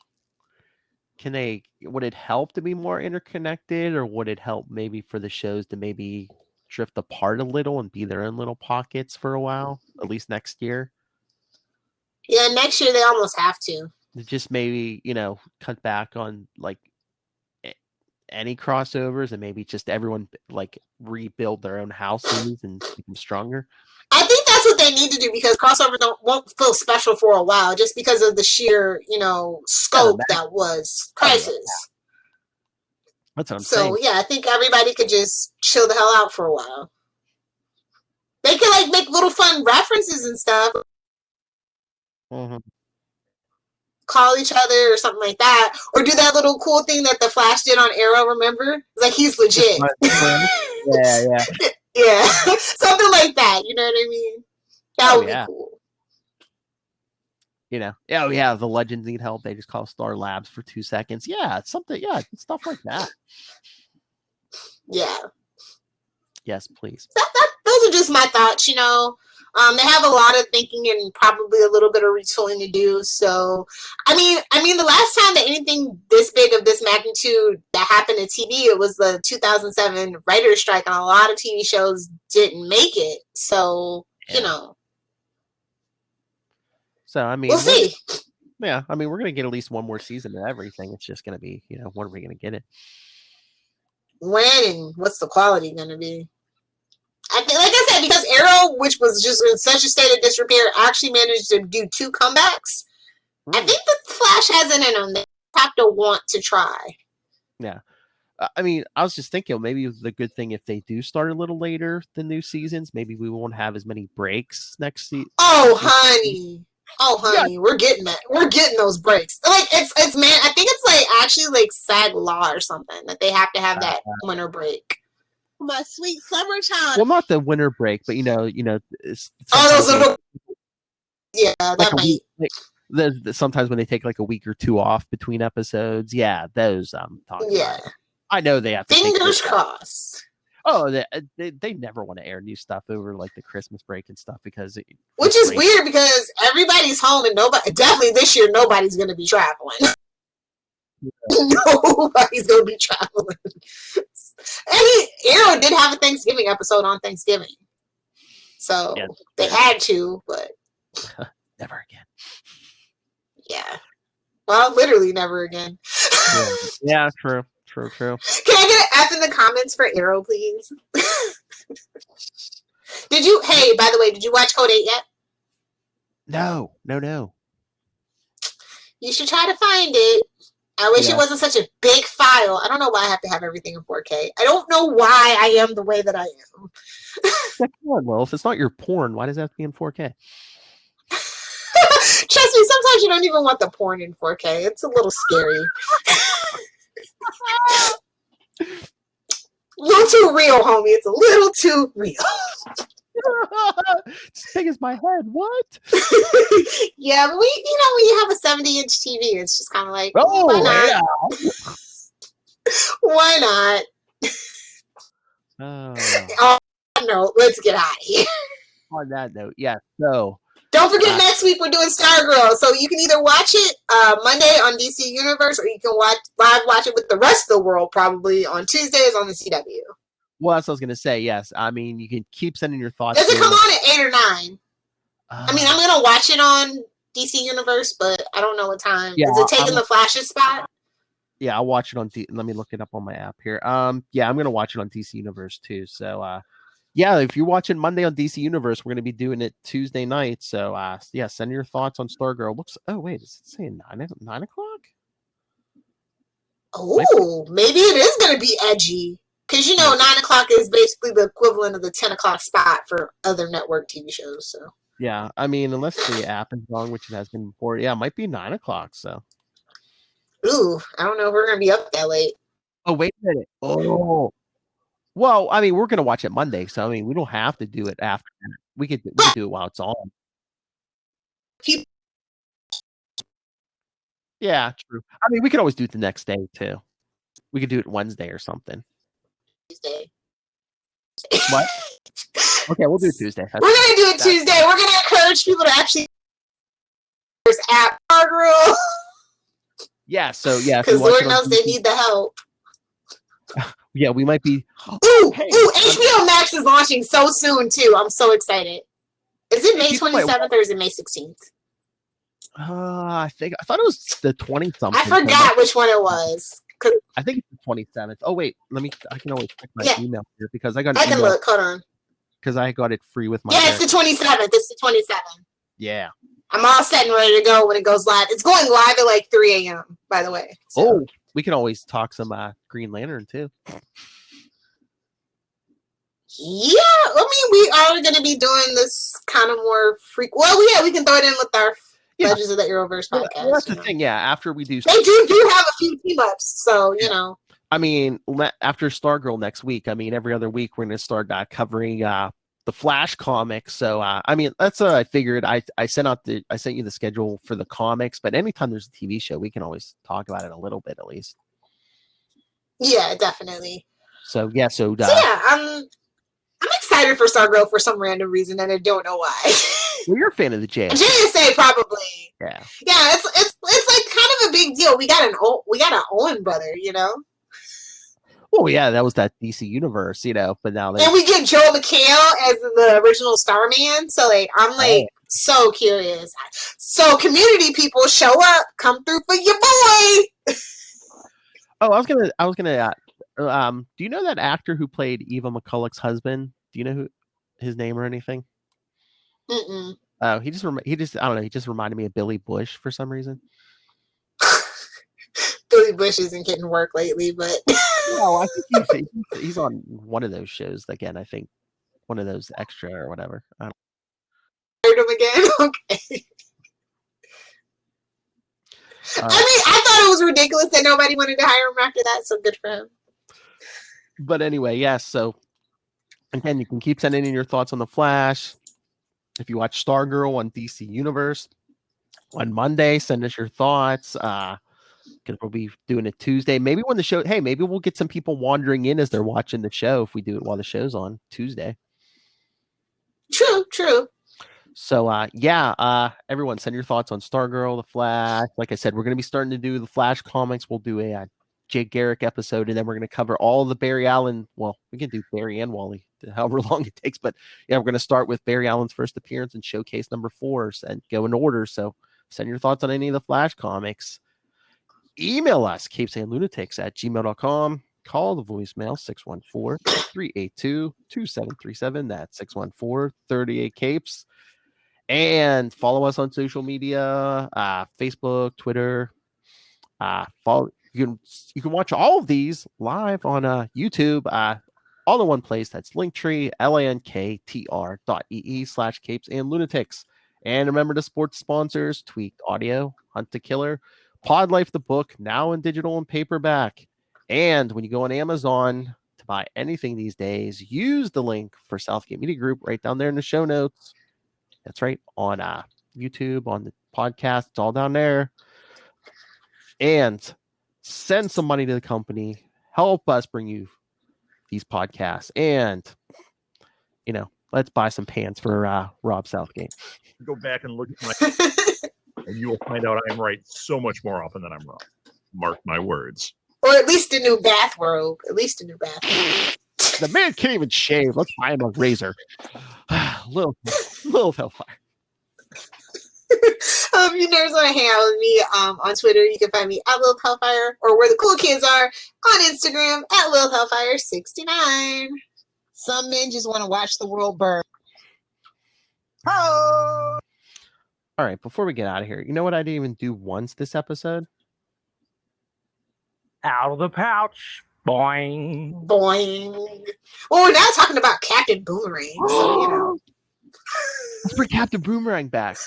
it help to be more interconnected, or would it help maybe for the shows to maybe drift apart a little and be their own little pockets for a while, at least next year. Yeah, next year they almost have to. Just maybe, cut back on like any crossovers and maybe just everyone like rebuild their own houses and become stronger. I think that's what they need to do because crossover won't feel special for a while just because of the sheer, scope that was Crisis. That's what I'm saying. So yeah, I think everybody could just chill the hell out for a while. They could like make little fun references and stuff. Mm-hmm. Call each other or something like that, or do that little cool thing that the Flash did on Arrow. Remember, like he's legit. Yeah, something like that. You know what I mean? That would be cool. The Legends need help. They just call Star Labs for 2 seconds. Yeah, it's something. Yeah, stuff like that. Yeah. Yes, please. Those are just my thoughts. They have a lot of thinking and probably a little bit of retooling to do. So, I mean, the last time that anything this big of this magnitude that happened in TV, it was the 2007 writer's strike, and a lot of TV shows didn't make it. So, So, I mean, we'll see. Yeah, I mean, we're going to get at least one more season of everything. It's just going to be, when are we going to get it? When and what's the quality going to be? I think, like I said, because Arrow, which was just in such a state of disrepair, actually managed to do 2 comebacks. I think the Flash has it in them. They have to want to try. Yeah. I mean, I was just thinking maybe the good thing if they do start a little later than new seasons, maybe we won't have as many breaks next season. Oh, honey. Yeah. We're getting that. We're getting those breaks. Like it's man. I think it's like actually like SAG law or something that they have to have that winter break. My sweet summertime. Well, not the winter break, but those little. Yeah, that might. Sometimes when they take like a week or 2 off between episodes, yeah, those I'm talking about. I know they have to. Fingers crossed. Oh, they never want to air new stuff over like the Christmas break and stuff because which is weird because everybody's home and definitely this year nobody's going to be traveling. Nobody's going to be traveling. Arrow did have a Thanksgiving episode on Thanksgiving, so they had to, but never again. Yeah, well, literally never again. Yeah, true. Can I get an F in the comments for Arrow, please? Hey, by the way, did you watch Code 8 yet? No. You should try to find it. I wish it wasn't such a big file. I don't know why I have to have everything in 4K. I don't know why I am the way that I am. Well, if it's not your porn, why does it have to be in 4K? Trust me, sometimes you don't even want the porn in 4K. It's a little scary. A little too real, homie. It's a little too real. It's as big as my head. What? Yeah, but when you have a 70-inch TV, it's just kind of like, why not? Yeah. Why not? No, let's get out of here. On that note, so don't forget next week we're doing Stargirl, so you can either watch it Monday on DC Universe or you can watch it with the rest of the world probably on Tuesdays on the CW. Well, that's what I was going to say. Yes. I mean, you can keep sending your thoughts. Does it come on at 8 or 9? I mean, I'm going to watch it on DC Universe, but I don't know what time. Is it taking the Flash's spot? Yeah, I'll watch it on let me look it up on my app here. Yeah, I'm going to watch it on DC Universe too. So, if you're watching Monday on DC Universe, we're going to be doing it Tuesday night. So, send your thoughts on Stargirl. Oh, wait, is it saying 9 o'clock? Oh, maybe it is going to be edgy. Because, 9 o'clock is basically the equivalent of the 10 o'clock spot for other network TV shows. So yeah, I mean, unless the app is wrong, which it has been before, it might be 9 o'clock. So, ooh, I don't know if we're going to be up that late. Oh, wait a minute. Oh, well, I mean, we're going to watch it Monday, so I mean, we don't have to do it after that. We could do it while it's on. Yeah, true. I mean, we could always do it the next day too. We could do it Wednesday or something. Tuesday. What? Okay, we'll do it Tuesday. We're going to do it Tuesday. We're going to encourage people to actually there's app Stargirl. Yeah, so yeah. Because Lord knows they need the help. Yeah, we might be. Ooh, HBO Max is launching so soon too. I'm so excited. Is it May 27th or is it May 16th? I thought it was the 20-something. I forgot which one it was. I think it's the 27th. Oh wait, I can always check my email here because I got. I can look. Hold on. Because I got it free with my. Yeah, it's the 27th. It's the 27th. Yeah. I'm all set and ready to go when it goes live. It's going live at like 3 a.m. By the way. So. Oh, we can always talk some Green Lantern too. Yeah, I mean, we are going to be doing this kind of more frequent. Well, yeah, we can throw it in with our Legends of the Arrowverse podcast. Well, that's the thing, yeah. After we do, they do have a few team ups, so you know. I mean, after Stargirl next week, I mean, every other week we're going to start covering the Flash comics. So, I mean, that's what I figured. I sent you the schedule for the comics, but anytime there's a TV show, we can always talk about it a little bit at least. Yeah, definitely. So yeah, I'm excited for Stargirl for some random reason, and I don't know why. Well, you're a fan of the JSA. JSA probably. Yeah. Yeah, it's like kind of a big deal. We got an Owen brother, you know. Oh yeah, that was that DC universe, you know. But now and we get Joel McHale as the original Starman. So like, I'm like so curious. So community people show up, come through for your boy. Oh, I was gonna. Do you know that actor who played Eva McCulloch's husband? Do you know who his name or anything? Mm-mm. Oh, he just I don't know. He just reminded me of Billy Bush for some reason. Billy Bush isn't getting work lately, but no, I think he's on one of those shows again. I think one of those extra or whatever. I heard him again. Okay. I mean, I thought it was ridiculous that nobody wanted to hire him after that. So good for him. But anyway, yes. So again, you can keep sending in your thoughts on the Flash. If you watch Stargirl on DC Universe on Monday, send us your thoughts. Because we'll be doing it Tuesday. Maybe when the show, maybe we'll get some people wandering in as they're watching the show if we do it while the show's on Tuesday. True. So, everyone send your thoughts on Stargirl, The Flash. Like I said, we're going to be starting to do the Flash comics. We'll do a Jay Garrick episode, and then we're going to cover all the Barry Allen. Well, we can do Barry and Wally, however long it takes. But yeah, we're going to start with Barry Allen's first appearance and showcase number 4 and go in order. So send your thoughts on any of the Flash comics. Email us, capesandlunatics@gmail.com. Call the voicemail, 614-382-2737. That's 614-38-CAPES. And follow us on social media, Facebook, Twitter. You can watch all of these live on YouTube, all in one place. That's Linktree, linktr.ee/capesandlunatics. And remember to support sponsors, Tweaked Audio, Hunt to Killer, Pod Life the book, now in digital and paperback. And when you go on Amazon to buy anything these days, use the link for Southgate Media Group right down there in the show notes. That's right, on YouTube, on the podcast, it's all down there. And send some money to the company. Help us bring you these podcasts. And, let's buy some pants for Rob Southgate. Go back and look at my... and you will find out I'm right so much more often than I'm wrong. Mark my words. Or at least a new bathrobe. The man can't even shave. Let's buy him a razor. little hellfire. If you nerds want to hang out with me on Twitter, you can find me at Lil Hellfire, or where the cool kids are on Instagram at Lil Hellfire69. Some men just want to watch the world burn. Oh. All right, before we get out of here, you know what I didn't even do once this episode? Out of the pouch. Boing. Boing. Well, we're now talking about Captain Boomerang, so, Let's bring Captain Boomerang back.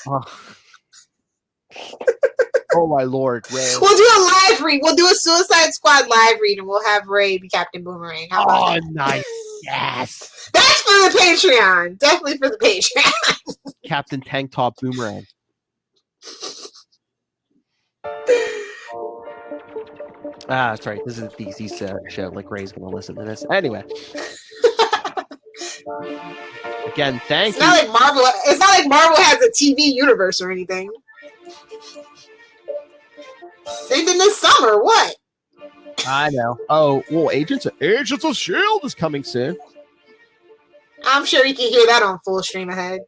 Oh my lord, Ray. We'll do a live read. We'll do a Suicide Squad live read, and we'll have Ray be Captain Boomerang. How about that? Nice. Yes. That's for the Patreon. Definitely for the Patreon. Captain Tank Top Boomerang. That's right. This is a DC show. Like, Ray's going to listen to this. Anyway. Again, thank you. It's not like Marvel has a TV universe or anything. Same thing this summer. What? I know. Oh, well, Agents of S.H.I.E.L.D. is coming soon. I'm sure you can hear that on full stream ahead.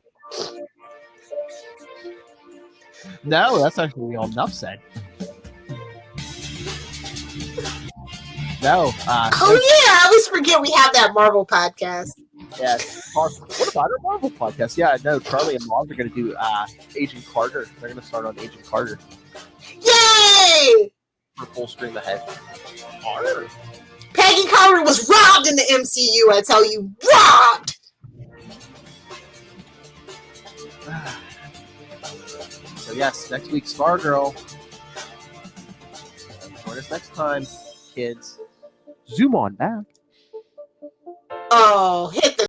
No, that's actually all Nuff said. No. Oh yeah, I always forget we have that Marvel podcast. Yes. What about our Marvel podcast? Yeah, no. Charlie and Mom are going to do Agent Carter. They're going to start on Agent Carter Yay! for full stream ahead. Carter. Peggy Carter was robbed in the MCU. I tell you, robbed. So yes, next week's Stargirl. Join us next time, kids. Zoom on back. Oh, hit